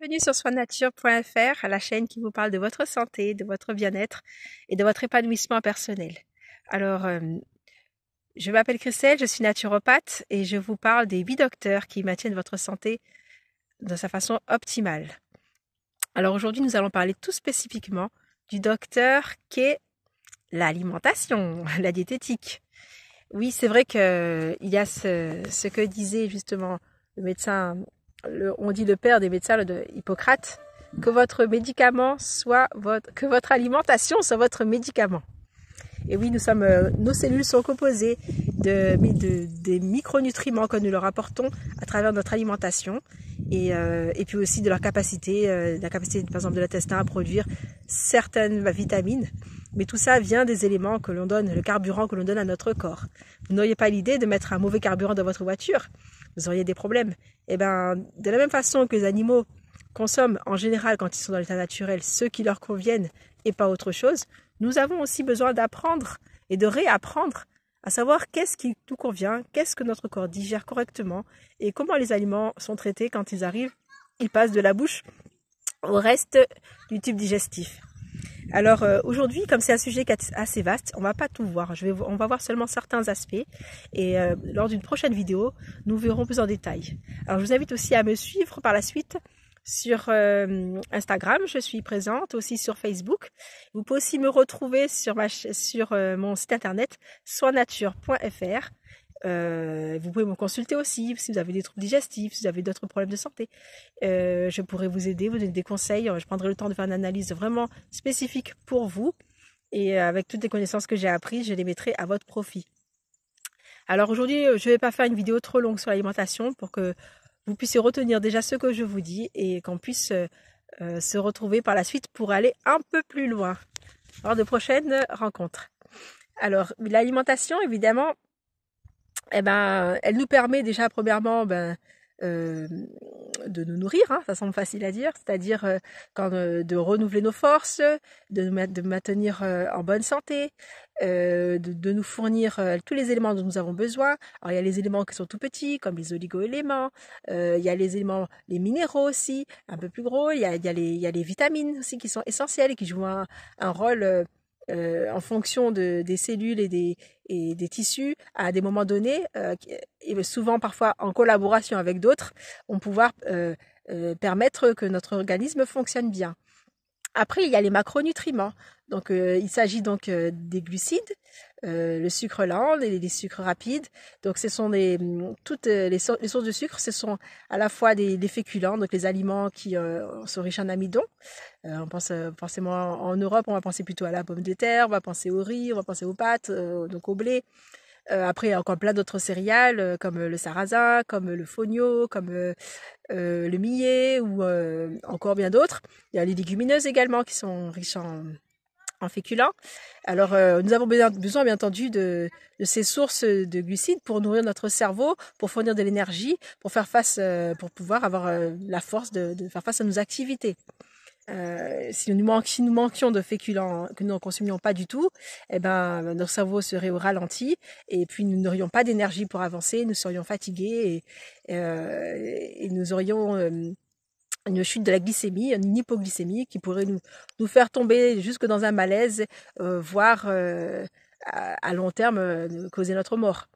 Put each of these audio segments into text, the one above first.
Bienvenue sur soinnature.fr, la chaîne qui vous parle de votre santé, de votre bien-être et de votre épanouissement personnel. Alors, je m'appelle Christelle, je suis naturopathe et je vous parle des 8 docteurs qui maintiennent votre santé de sa façon optimale. Alors aujourd'hui, nous allons parler tout spécifiquement du docteur qu'est l'alimentation, la diététique. Oui, c'est vrai que il y a ce que disait justement le médecin, on dit le père des médecins, Hippocrate, que votre médicament soit que votre alimentation soit votre médicament. Et oui, nos cellules sont composées des micronutriments que nous leur apportons à travers notre alimentation et puis aussi de la capacité par exemple de l'intestin à produire certaines vitamines. Mais tout ça vient des éléments que l'on donne, le carburant que l'on donne à notre corps. Vous n'auriez pas l'idée de mettre un mauvais carburant dans votre voiture, vous auriez des problèmes. Et bien, de la même façon que les animaux consomment en général quand ils sont dans l'état naturel ceux qui leur conviennent et pas autre chose, nous avons aussi besoin d'apprendre et de réapprendre à savoir qu'est-ce qui nous convient, qu'est-ce que notre corps digère correctement et comment les aliments sont traités quand ils arrivent, ils passent de la bouche au reste du tube digestif. Alors aujourd'hui, comme c'est un sujet assez vaste, on va pas tout voir. On va voir seulement certains aspects et lors d'une prochaine vidéo, nous verrons plus en détail. Alors je vous invite aussi à me suivre par la suite sur Instagram, je suis présente aussi sur Facebook. Vous pouvez aussi me retrouver sur mon site internet soinnature.fr. Vous pouvez me consulter aussi si vous avez des troubles digestifs, si vous avez d'autres problèmes de santé. Je pourrais vous aider, vous donner des conseils. Je prendrai le temps de faire une analyse vraiment spécifique pour vous. Et avec toutes les connaissances que j'ai apprises, je les mettrai à votre profit. Alors aujourd'hui, je ne vais pas faire une vidéo trop longue sur l'alimentation pour que vous puissiez retenir déjà ce que je vous dis et qu'on puisse se retrouver par la suite pour aller un peu plus loin lors de prochaines rencontres. Alors, l'alimentation, évidemment, elle nous permet déjà premièrement de nous nourrir, ça semble facile à dire, c'est-à-dire de renouveler nos forces, de maintenir en bonne santé, de nous fournir tous les éléments dont nous avons besoin. Alors il y a les éléments qui sont tout petits, comme les oligo-éléments, il y a les éléments, les minéraux aussi, un peu plus gros, il y a les vitamines aussi qui sont essentielles et qui jouent un rôle en fonction des cellules et des tissus à des moments donnés, et souvent parfois en collaboration avec d'autres, vont pouvoir permettre que notre organisme fonctionne bien. Après, il y a les macronutriments. Donc, il s'agit donc des glucides, le sucre lent, les sucres rapides. Donc, ce sont toutes les sources de sucre. Ce sont à la fois des féculents, donc les aliments qui sont riches en amidon. On pense forcément en Europe, on va penser plutôt à la pomme de terre, on va penser au riz, on va penser aux pâtes, donc au blé. Après, il y a encore plein d'autres céréales comme le sarrasin, comme le fonio, comme le millet ou encore bien d'autres. Il y a les légumineuses également qui sont riches en féculents. Alors, nous avons besoin bien entendu de ces sources de glucides pour nourrir notre cerveau, pour fournir de l'énergie, pour faire face, pour pouvoir avoir la force de faire face à nos activités. Si nous manquions de féculents que nous ne consomions pas du tout, notre cerveau serait au ralenti et puis nous n'aurions pas d'énergie pour avancer, nous serions fatigués et nous aurions une chute de la glycémie, une hypoglycémie qui pourrait nous faire tomber jusque dans un malaise, voire à long terme causer notre mort.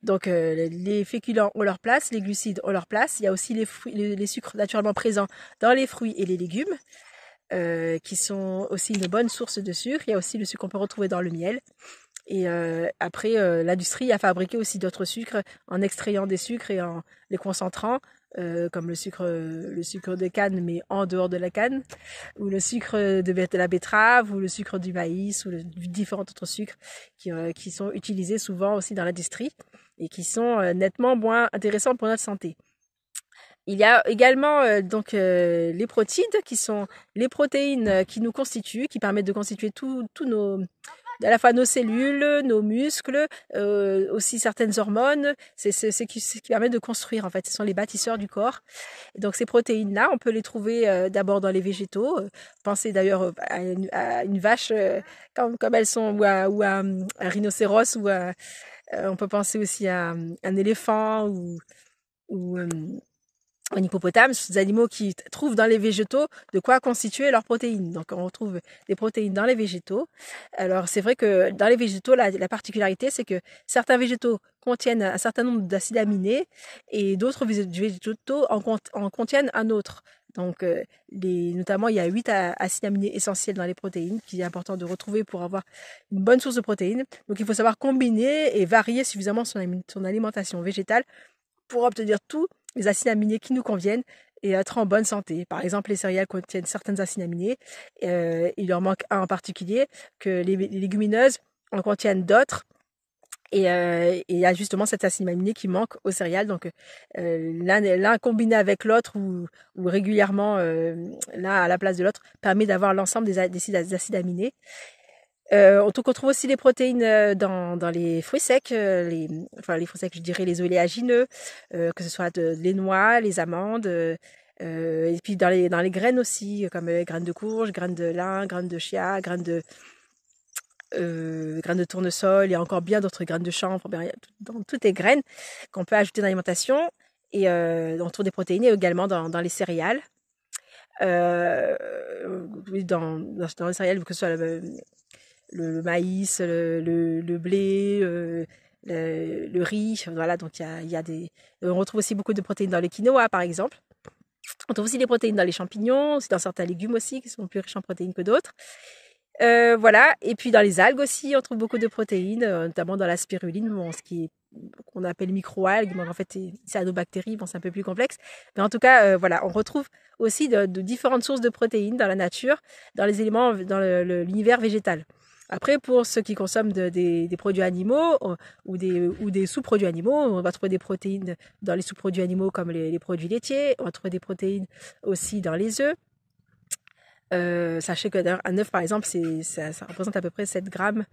Donc les féculents ont leur place, les glucides ont leur place. Il y a aussi les sucres naturellement présents dans les fruits et les légumes, qui sont aussi une bonne source de sucre. Il y a aussi le sucre qu'on peut retrouver dans le miel. Et après, l'industrie a fabriqué aussi d'autres sucres en extrayant des sucres et en les concentrant, comme le sucre de canne, mais en dehors de la canne, ou le sucre de la betterave, ou le sucre du maïs, ou différents autres sucres qui sont utilisés souvent aussi dans l'industrie et qui sont nettement moins intéressants pour notre santé. Il y a également les protides qui sont les protéines qui nous constituent, qui permettent de constituer à la fois nos cellules, nos muscles, aussi certaines hormones. C'est ce qui permet de construire en fait. Ce sont les bâtisseurs du corps. Et donc ces protéines-là, on peut les trouver d'abord dans les végétaux. Pensez d'ailleurs à une vache comme elles sont, ou à un rhinocéros, on peut penser aussi à un éléphant ou en hippopotame, ce sont des animaux qui trouvent dans les végétaux de quoi constituer leurs protéines. Donc on retrouve des protéines dans les végétaux. Alors c'est vrai que dans les végétaux, la particularité, c'est que certains végétaux contiennent un certain nombre d'acides aminés et d'autres végétaux en contiennent un autre. Donc notamment il y a 8 acides aminés essentiels dans les protéines qu'il est important de retrouver pour avoir une bonne source de protéines. Donc il faut savoir combiner et varier suffisamment son alimentation végétale pour obtenir tous les acides aminés qui nous conviennent et être en bonne santé. Par exemple, les céréales contiennent certains acides aminés. Il leur manque un en particulier, que les légumineuses en contiennent d'autres. Et il y a justement cet acide aminé qui manque aux céréales. Donc l'un combiné avec l'autre ou régulièrement l'un à la place de l'autre permet d'avoir l'ensemble des acides aminés. On trouve aussi les protéines dans les fruits secs, les fruits secs, je dirais les oléagineux, que ce soit les noix, les amandes, et puis dans les graines aussi, comme graines de courge, graines de lin, graines de chia, graines de tournesol, il y a encore bien d'autres graines de chanvre, dans toutes les graines qu'on peut ajouter dans l'alimentation, et on trouve des protéines également dans les céréales. Oui, dans les céréales, que ce soit le maïs, le blé, le riz, voilà, donc on retrouve aussi beaucoup de protéines dans le quinoa par exemple. On trouve aussi des protéines dans les champignons, dans certains légumes aussi qui sont plus riches en protéines que d'autres. Voilà, et puis dans les algues aussi, on trouve beaucoup de protéines, notamment dans la spiruline, qu'on appelle microalgues, mais en fait c'est cyanobactéries, c'est un peu plus complexe. Mais en tout cas, voilà, on retrouve aussi de différentes sources de protéines dans la nature, dans les éléments, dans l'univers végétal. Après, pour ceux qui consomment des produits animaux ou des sous-produits animaux, on va trouver des protéines dans les sous-produits animaux comme les produits laitiers, on va trouver des protéines aussi dans les œufs. Sachez qu'un œuf, par exemple, ça représente à peu près 7 grammes,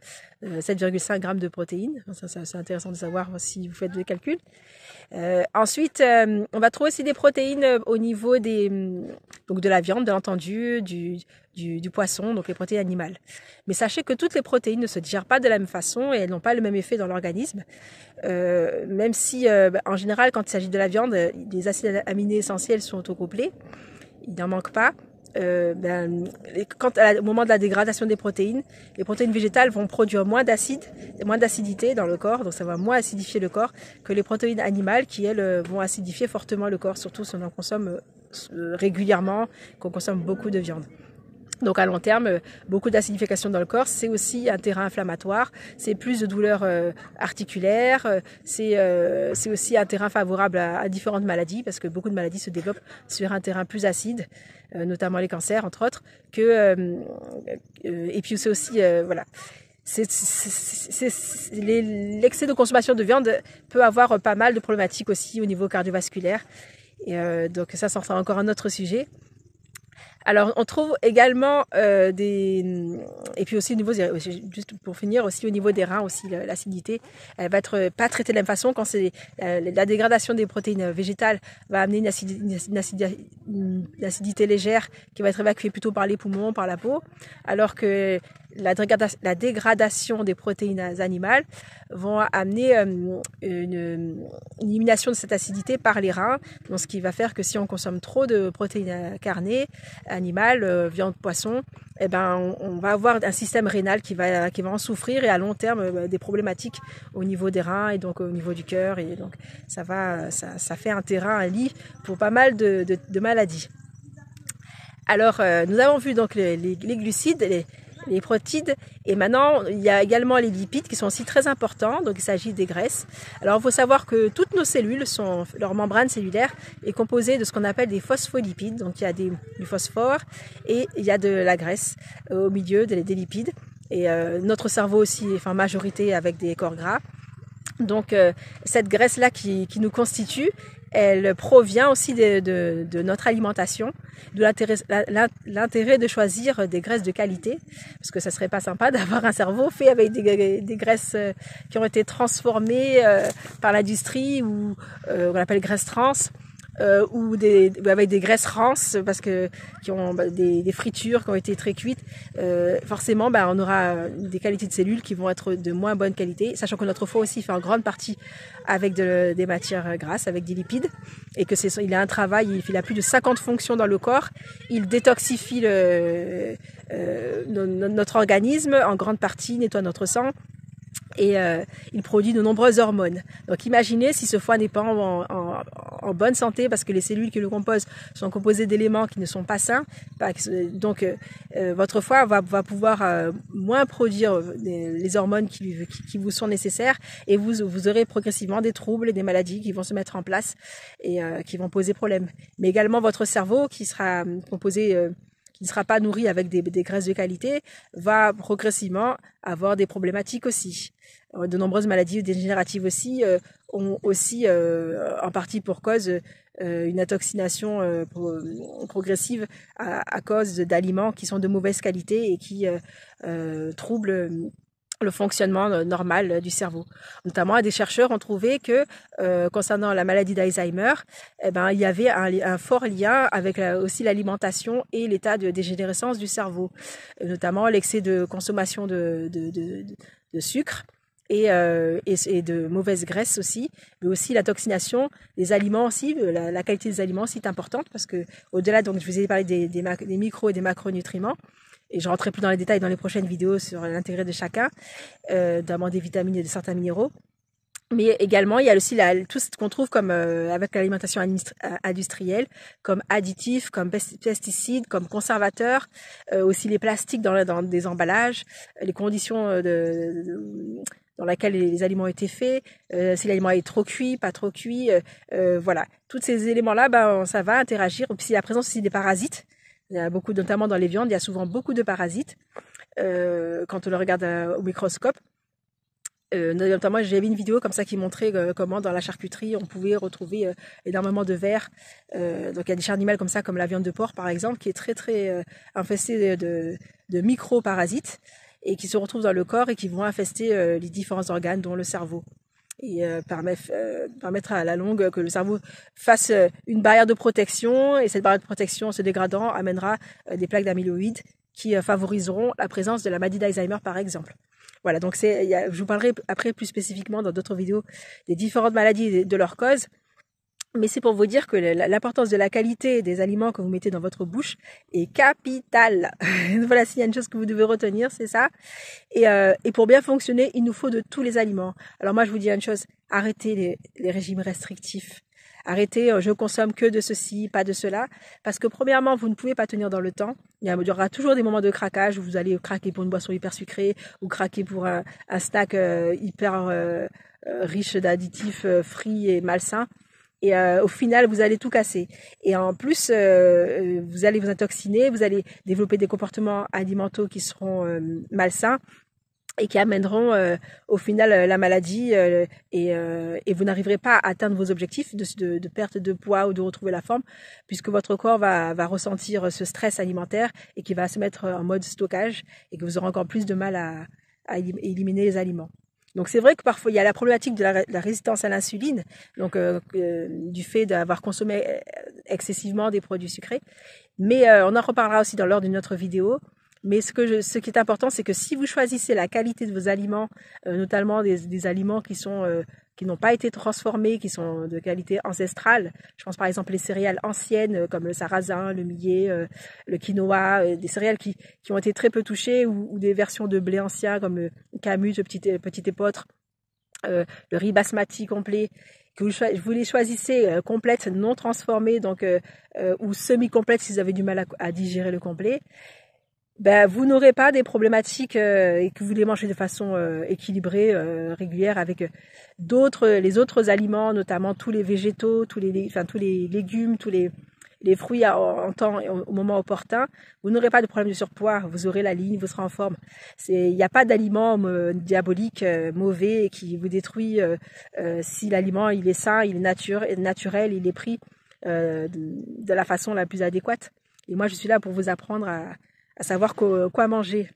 7,5 grammes de protéines. Ça, c'est intéressant de savoir si vous faites le calcul. Ensuite, on va trouver aussi des protéines au niveau donc de la viande, bien entendu, du poisson, donc les protéines animales. Mais sachez que toutes les protéines ne se digèrent pas de la même façon et elles n'ont pas le même effet dans l'organisme. Même si, en général, quand il s'agit de la viande, les acides aminés essentiels sont au complet. Il n'en manque pas. Au moment de la dégradation des protéines, les protéines végétales vont produire moins d'acidité dans le corps, donc ça va moins acidifier le corps que les protéines animales qui, elles, vont acidifier fortement le corps, surtout si on en consomme régulièrement, qu'on consomme beaucoup de viande. Donc à long terme, beaucoup d'acidification dans le corps, c'est aussi un terrain inflammatoire, c'est plus de douleurs articulaires, c'est aussi un terrain favorable à différentes maladies, parce que beaucoup de maladies se développent sur un terrain plus acide, notamment les cancers entre autres, et puis c'est aussi voilà. L'excès de consommation de viande peut avoir pas mal de problématiques aussi au niveau cardiovasculaire, et donc ça sera encore un autre sujet. Alors on trouve également et puis aussi au niveau, juste pour finir, aussi au niveau des reins aussi, l'acidité, elle va être pas traitée de la même façon quand c'est la dégradation des protéines végétales va amener une acidité légère qui va être évacuée plutôt par les poumons, par la peau, alors que la dégradation des protéines animales vont amener une élimination de cette acidité par les reins, donc ce qui va faire que si on consomme trop de protéines carnées, animales, viande, poisson, eh ben on va avoir un système rénal qui va en souffrir, et à long terme des problématiques au niveau des reins et donc au niveau du cœur, et donc ça fait un terrain, un lit pour pas mal de maladies. Alors nous avons vu donc les glucides, les protides, et maintenant il y a également les lipides qui sont aussi très importants, donc il s'agit des graisses. Alors il faut savoir que toutes nos cellules, leur membrane cellulaire est composée de ce qu'on appelle des phospholipides, donc il y a du phosphore et il y a de la graisse au milieu des lipides, et notre cerveau aussi, enfin majorité avec des corps gras. Donc cette graisse-là qui nous constitue, elle provient aussi de notre alimentation, de l'intérêt de choisir des graisses de qualité, parce que ça serait pas sympa d'avoir un cerveau fait avec des graisses qui ont été transformées par l'industrie, ou on appelle graisses trans, ou avec des graisses rances parce que qui ont des fritures qui ont été très cuites, forcément on aura des qualités de cellules qui vont être de moins bonne qualité, sachant que notre foie aussi fait en grande partie avec des matières grasses, avec des lipides, et que il a un travail, il a plus de 50 fonctions dans le corps. Il détoxifie notre organisme en grande partie, nettoie notre sang. Et il produit de nombreuses hormones. Donc imaginez si ce foie n'est pas en bonne santé parce que les cellules qui le composent sont composées d'éléments qui ne sont pas sains. Donc votre foie va pouvoir moins produire les hormones qui vous sont nécessaires, et vous aurez progressivement des troubles et des maladies qui vont se mettre en place et qui vont poser problème. Mais également votre cerveau qui sera composé qui ne sera pas nourri avec des graisses de qualité, va progressivement avoir des problématiques aussi. De nombreuses maladies dégénératives aussi ont aussi en partie pour cause une intoxination progressive à cause d'aliments qui sont de mauvaise qualité et qui troublent le fonctionnement normal du cerveau. Notamment, des chercheurs ont trouvé que concernant la maladie d'Alzheimer, il y avait un fort lien avec aussi l'alimentation et l'état de dégénérescence du cerveau, notamment l'excès de consommation de sucre et de mauvaises graisses aussi, mais aussi la toxination des aliments aussi, la qualité des aliments aussi est importante parce que au-delà, donc je vous ai parlé des micro et des macronutriments. Et je rentrerai plus dans les détails dans les prochaines vidéos sur l'intérêt de chacun, notamment des vitamines et de certains minéraux. Mais également, il y a aussi tout ce qu'on trouve comme avec l'alimentation industrielle, comme additifs, comme pesticides, comme conservateurs, aussi les plastiques dans des emballages, les conditions dans lesquelles les aliments ont été faits, si l'aliment est trop cuit, pas trop cuit, voilà. Tous ces éléments-là, ça va interagir. Et puis, il y a la présence aussi des parasites. Il y a beaucoup, notamment dans les viandes, il y a souvent beaucoup de parasites quand on le regarde au microscope. Notamment, j'avais une vidéo comme ça qui montrait comment dans la charcuterie on pouvait retrouver énormément de vers. Donc il y a des chair animales comme ça, comme la viande de porc par exemple, qui est très très infestée de micro-parasites et qui se retrouvent dans le corps et qui vont infester les différents organes, dont le cerveau. Et permettre à la longue que le cerveau fasse une barrière de protection, et cette barrière de protection se dégradant amènera des plaques d'amyloïdes qui favoriseront la présence de la maladie d'Alzheimer par exemple. Voilà, donc je vous parlerai après plus spécifiquement dans d'autres vidéos des différentes maladies et de leurs causes. Mais c'est pour vous dire que l'importance de la qualité des aliments que vous mettez dans votre bouche est capitale. Voilà, s'il y a une chose que vous devez retenir, c'est ça. Et pour bien fonctionner, il nous faut de tous les aliments. Alors moi, je vous dis une chose, arrêtez les régimes restrictifs. Arrêtez, je consomme que de ceci, pas de cela. Parce que premièrement, vous ne pouvez pas tenir dans le temps. Il y aura toujours des moments de craquage où vous allez craquer pour une boisson hyper sucrée ou craquer pour un snack hyper riche d'additifs frits et malsains. Et au final, vous allez tout casser. Et en plus, vous allez vous intoxiner, vous allez développer des comportements alimentaires qui seront malsains et qui amèneront au final la maladie et vous n'arriverez pas à atteindre vos objectifs de perte de poids ou de retrouver la forme, puisque votre corps va ressentir ce stress alimentaire et qui va se mettre en mode stockage et que vous aurez encore plus de mal à éliminer les aliments. Donc c'est vrai que parfois il y a la problématique de la résistance à l'insuline, donc du fait d'avoir consommé excessivement des produits sucrés, mais on en reparlera aussi lors d'une autre vidéo. Mais ce qui est important, c'est que si vous choisissez la qualité de vos aliments, notamment des aliments qui n'ont pas été transformés, qui sont de qualité ancestrale, je pense par exemple les céréales anciennes comme le sarrasin, le millet, le quinoa, des céréales qui ont été très peu touchées, ou des versions de blé ancien comme le camut, le petit épeautre, le riz basmati complet, que vous les choisissez complètes, non transformées, donc ou semi-complètes si vous avez du mal à digérer le complet. Vous n'aurez pas des problématiques et que vous les mangez de façon équilibrée, régulière avec les autres aliments, notamment tous les végétaux, tous les légumes, tous les fruits au moment opportun. Vous n'aurez pas de problème de surpoids, vous aurez la ligne, vous serez en forme. Il n'y a pas d'aliment diabolique, mauvais, qui vous détruit si l'aliment il est sain, il est naturel, il est pris de la façon la plus adéquate. Et moi je suis là pour vous apprendre à savoir quoi manger.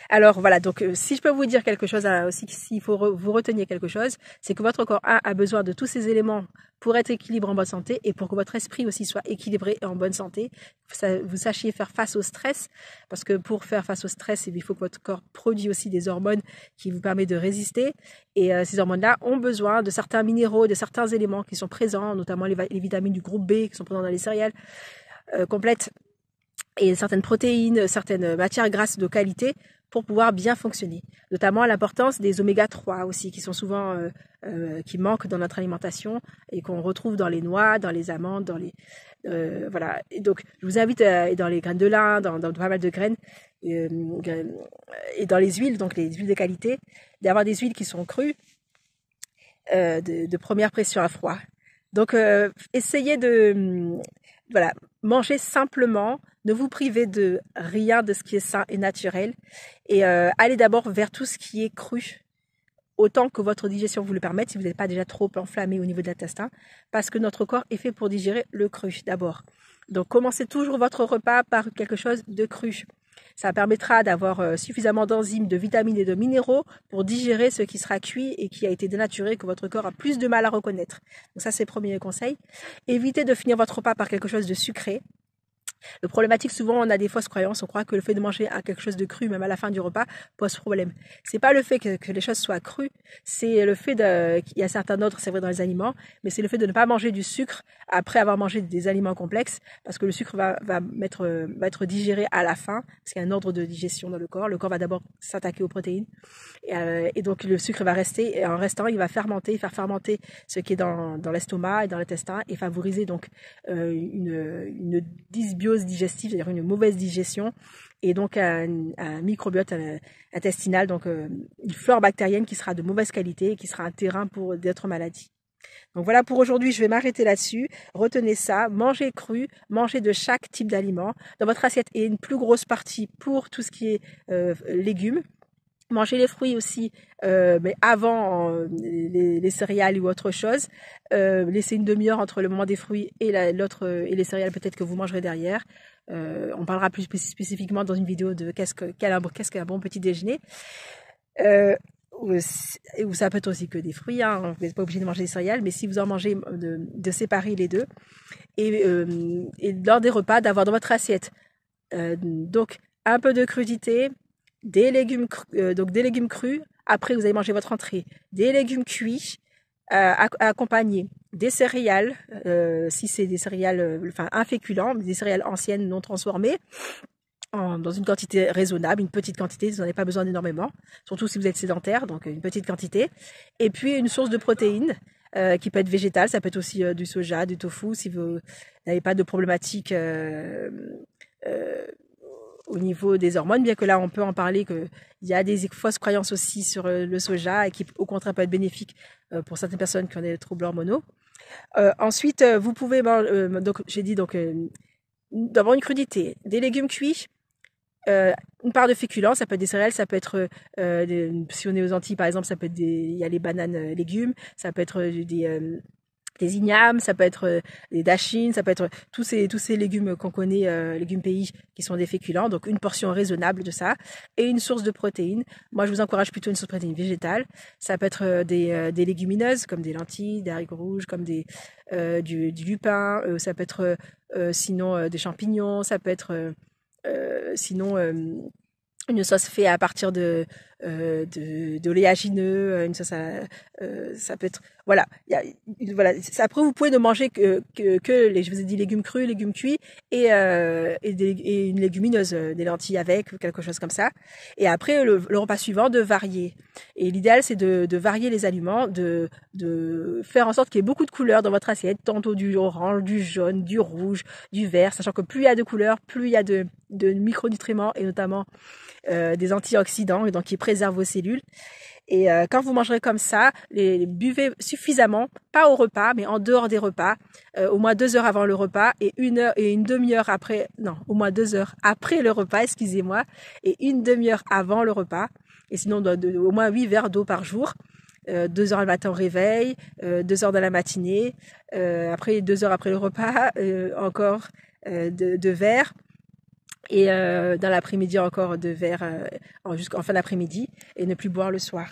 Alors voilà, donc si je peux vous dire quelque chose, aussi, s'il faut vous reteniez quelque chose, c'est que votre corps a besoin de tous ces éléments pour être équilibré en bonne santé et pour que votre esprit aussi soit équilibré et en bonne santé. Vous sachiez faire face au stress, parce que pour faire face au stress, il faut que votre corps produise aussi des hormones qui vous permettent de résister. Et ces hormones-là ont besoin de certains minéraux, de certains éléments qui sont présents, notamment les vitamines du groupe B qui sont présentes dans les céréales complètes, et certaines protéines, certaines matières grasses de qualité pour pouvoir bien fonctionner. Notamment l'importance des oméga 3 aussi, qui sont souvent qui manquent dans notre alimentation et qu'on retrouve dans les noix, dans les amandes, dans les voilà. Et donc je vous invite dans les graines de lin, dans pas mal de graines et dans les huiles, donc les huiles de qualité, d'avoir des huiles qui sont crues de première pression à froid. Donc essayez de voilà, manger simplement, ne vous privez de rien de ce qui est sain et naturel et allez d'abord vers tout ce qui est cru, autant que votre digestion vous le permette, si vous n'êtes pas déjà trop enflammé au niveau de l'intestin, parce que notre corps est fait pour digérer le cru d'abord. Donc commencez toujours votre repas par quelque chose de cru. Ça permettra d'avoir suffisamment d'enzymes, de vitamines et de minéraux pour digérer ce qui sera cuit et qui a été dénaturé, que votre corps a plus de mal à reconnaître. Donc ça, c'est le premier conseil. Évitez de finir votre repas par quelque chose de sucré. Le problématique, souvent, on a des fausses croyances. On croit que le fait de manger quelque chose de cru, même à la fin du repas, pose problème. C'est pas le fait que les choses soient crues, c'est le fait qu'il y a certains autres, c'est vrai dans les aliments, mais c'est le fait de ne pas manger du sucre après avoir mangé des aliments complexes, parce que le sucre va être digéré à la fin, parce qu'il y a un ordre de digestion dans le corps. Le corps va d'abord s'attaquer aux protéines, et donc le sucre va rester, et en restant, il va faire fermenter ce qui est dans l'estomac et dans l'intestin, et favoriser donc une dysbiose digestive, c'est-à-dire une mauvaise digestion, et donc un microbiote intestinal, donc une flore bactérienne qui sera de mauvaise qualité et qui sera un terrain pour d'autres maladies. Donc voilà pour aujourd'hui, je vais m'arrêter là-dessus. Retenez ça, mangez cru, mangez de chaque type d'aliment. Dans votre assiette, et une plus grosse partie pour tout ce qui est légumes. Mangez les fruits aussi, mais avant les céréales ou autre chose. Laissez une demi-heure entre le moment des fruits et les céréales peut-être que vous mangerez derrière. On parlera plus spécifiquement dans une vidéo de qu'est-ce qu'un bon petit déjeuner. Ou ça peut être aussi que des fruits, hein. Vous n'êtes pas obligé de manger des céréales, mais si vous en mangez, de séparer les deux. Et lors des repas, d'avoir dans votre assiette donc un peu de crudité, des légumes crus. Après, vous allez manger votre entrée, des légumes cuits, accompagnés des céréales, si c'est des céréales, inféculents, des céréales anciennes non transformées, dans une quantité raisonnable, une petite quantité, vous n'en avez pas besoin d'énormément, surtout si vous êtes sédentaire, donc une petite quantité. Et puis une source de protéines qui peut être végétale, ça peut être aussi du soja, du tofu, si vous n'avez pas de problématique au niveau des hormones, bien que là on peut en parler qu'il y a des fausses croyances aussi sur le soja et qui au contraire peut être bénéfique pour certaines personnes qui ont des troubles hormonaux. Ensuite, vous pouvez donc j'ai dit d'avoir une crudité, des légumes cuits, une part de féculents, ça peut être des céréales, ça peut être si on est aux Antilles par exemple, ça peut être il y a les bananes légumes, ça peut être des ignames, ça peut être des dachines, ça peut être tous ces légumes qu'on connaît, légumes pays qui sont des féculents, donc une portion raisonnable de ça, et une source de protéines. Moi, je vous encourage plutôt une source de protéines végétales. Ça peut être des légumineuses, comme des lentilles, des haricots rouges, comme du lupin, ça peut être sinon des champignons, ça peut être sinon une sauce faite à partir d'oléagineux, une sauce ça peut être voilà, voilà. Après vous pouvez ne manger que je vous ai dit légumes crus, légumes cuits et une légumineuse, des lentilles avec, quelque chose comme ça. Et après le repas suivant de varier. Et l'idéal c'est de varier les aliments, de faire en sorte qu'il y ait beaucoup de couleurs dans votre assiette, tantôt du orange, du jaune, du rouge, du vert, sachant que plus il y a de couleurs, plus il y a de micronutriments et notamment des antioxydants, et donc qui préservent vos cellules. Et quand vous mangerez comme ça, buvez suffisamment, pas au repas, mais en dehors des repas, au moins 2 heures avant le repas et une demi-heure après, non, au moins 2 heures après le repas, excusez-moi, et une demi-heure avant le repas. Et sinon, au moins 8 verres d'eau par jour. 2 heures le matin au réveil, 2 heures dans la matinée, après 2 heures après le repas, encore 2 verres. Et dans l'après-midi encore 2 verres jusqu'en fin d'après-midi et ne plus boire le soir.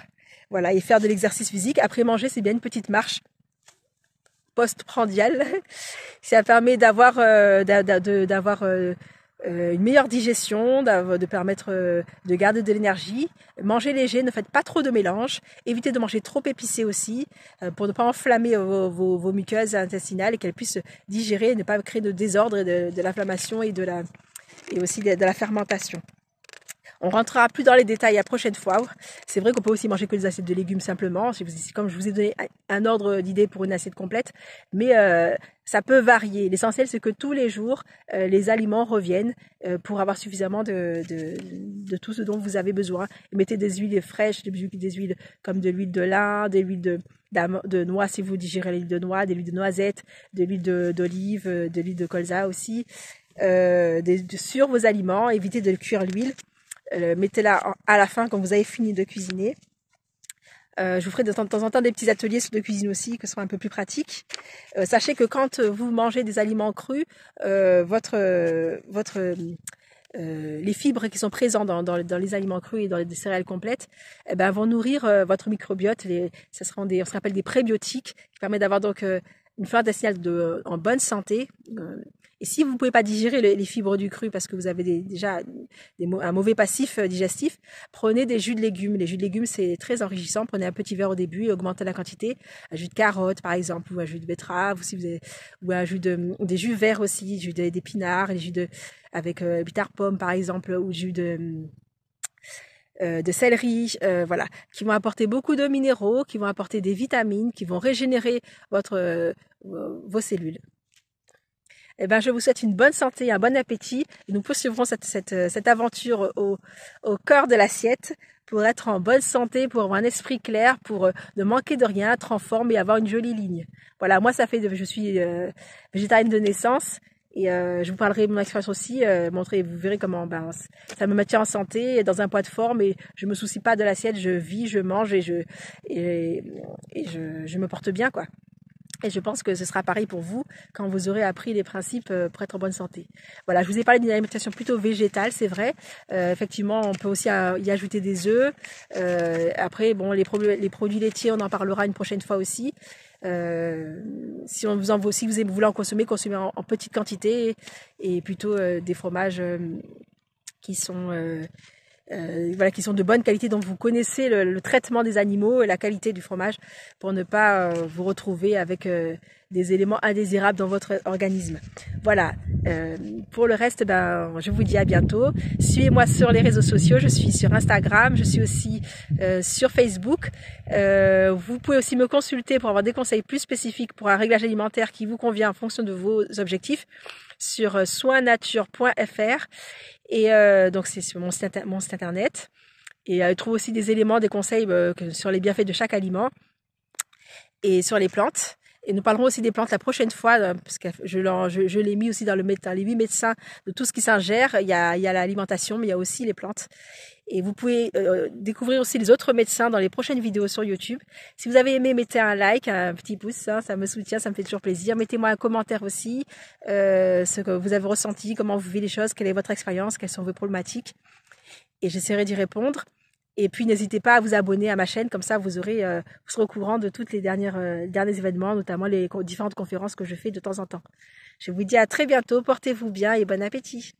Voilà, et faire de l'exercice physique. Après manger, c'est bien une petite marche postprandiale. Ça permet d'avoir une meilleure digestion, de permettre de garder de l'énergie. Mangez léger, ne faites pas trop de mélange. Évitez de manger trop épicé aussi pour ne pas enflammer vos muqueuses intestinales et qu'elles puissent digérer et ne pas créer de désordre et de l'inflammation et aussi de la fermentation. On rentrera plus dans les détails la prochaine fois. C'est vrai qu'on peut aussi manger que des assiettes de légumes simplement, comme je vous ai donné un ordre d'idée pour une assiette complète, mais ça peut varier. L'essentiel, c'est que tous les jours, les aliments reviennent pour avoir suffisamment de tout ce dont vous avez besoin. Et mettez des huiles fraîches, des huiles comme de l'huile de lin, des huiles de noix si vous digérez l'huile de noix, des huiles de noisettes, de l'huile d'olive, de l'huile de colza aussi. Sur vos aliments, évitez de cuire l'huile. Mettez-la à la fin quand vous avez fini de cuisiner. Je vous ferai de temps en temps des petits ateliers de cuisine aussi, que ce soit un peu plus pratique. Sachez que quand vous mangez des aliments crus, les fibres qui sont présentes dans les aliments crus et dans les céréales complètes, vont nourrir votre microbiote. On se rappelle des prébiotiques qui permettent d'avoir donc une flore intestinale en bonne santé. Et si vous ne pouvez pas digérer les fibres du cru parce que vous avez déjà un mauvais passif digestif, prenez des jus de légumes. Les jus de légumes, c'est très enrichissant. Prenez un petit verre au début et augmentez la quantité. Un jus de carotte, par exemple, ou un jus de betterave, ou un jus des jus verts aussi, jus d'épinards, les jus avec bittard pomme, par exemple, ou jus de céleri, voilà, qui vont apporter beaucoup de minéraux, qui vont apporter des vitamines, qui vont régénérer vos cellules. Je vous souhaite une bonne santé, un bon appétit. Et nous poursuivrons cette aventure au cœur de l'assiette pour être en bonne santé, pour avoir un esprit clair, pour ne manquer de rien, être en forme et avoir une jolie ligne. Voilà, moi je suis végétarienne de naissance et je vous parlerai de mon expérience aussi, vous verrez comment ça me maintient en santé, dans un poids de forme et je me soucie pas de l'assiette, je vis, je mange et je me porte bien quoi. Et je pense que ce sera pareil pour vous quand vous aurez appris les principes pour être en bonne santé. Voilà, je vous ai parlé d'une alimentation plutôt végétale, c'est vrai. Effectivement, on peut aussi y ajouter des œufs. Après, bon, les produits laitiers, on en parlera une prochaine fois aussi. Si vous voulez en consommer en petite quantité et plutôt des fromages qui sont de bonne qualité, dont vous connaissez le traitement des animaux et la qualité du fromage pour ne pas vous retrouver avec des éléments indésirables dans votre organisme. Voilà, pour le reste, je vous dis à bientôt. Suivez-moi sur les réseaux sociaux, je suis sur Instagram, je suis aussi sur Facebook. Vous pouvez aussi me consulter pour avoir des conseils plus spécifiques pour un réglage alimentaire qui vous convient en fonction de vos objectifs sur soinnature.fr. Et donc c'est sur mon site internet. Et je trouve aussi des éléments, des conseils sur les bienfaits de chaque aliment et sur les plantes. Et nous parlerons aussi des plantes la prochaine fois, parce que je l'ai mis aussi dans les 8 médecins de tout ce qui s'ingère. Il y a l'alimentation, mais il y a aussi les plantes. Et vous pouvez découvrir aussi les autres médecins dans les prochaines vidéos sur YouTube. Si vous avez aimé, mettez un like, un petit pouce, hein, ça me soutient, ça me fait toujours plaisir. Mettez-moi un commentaire aussi, ce que vous avez ressenti, comment vous vivez les choses, quelle est votre expérience, quelles sont vos problématiques. Et j'essaierai d'y répondre. Et puis n'hésitez pas à vous abonner à ma chaîne, comme ça vous serez au courant de toutes les derniers événements, notamment les différentes conférences que je fais de temps en temps. Je vous dis à très bientôt, portez-vous bien et bon appétit.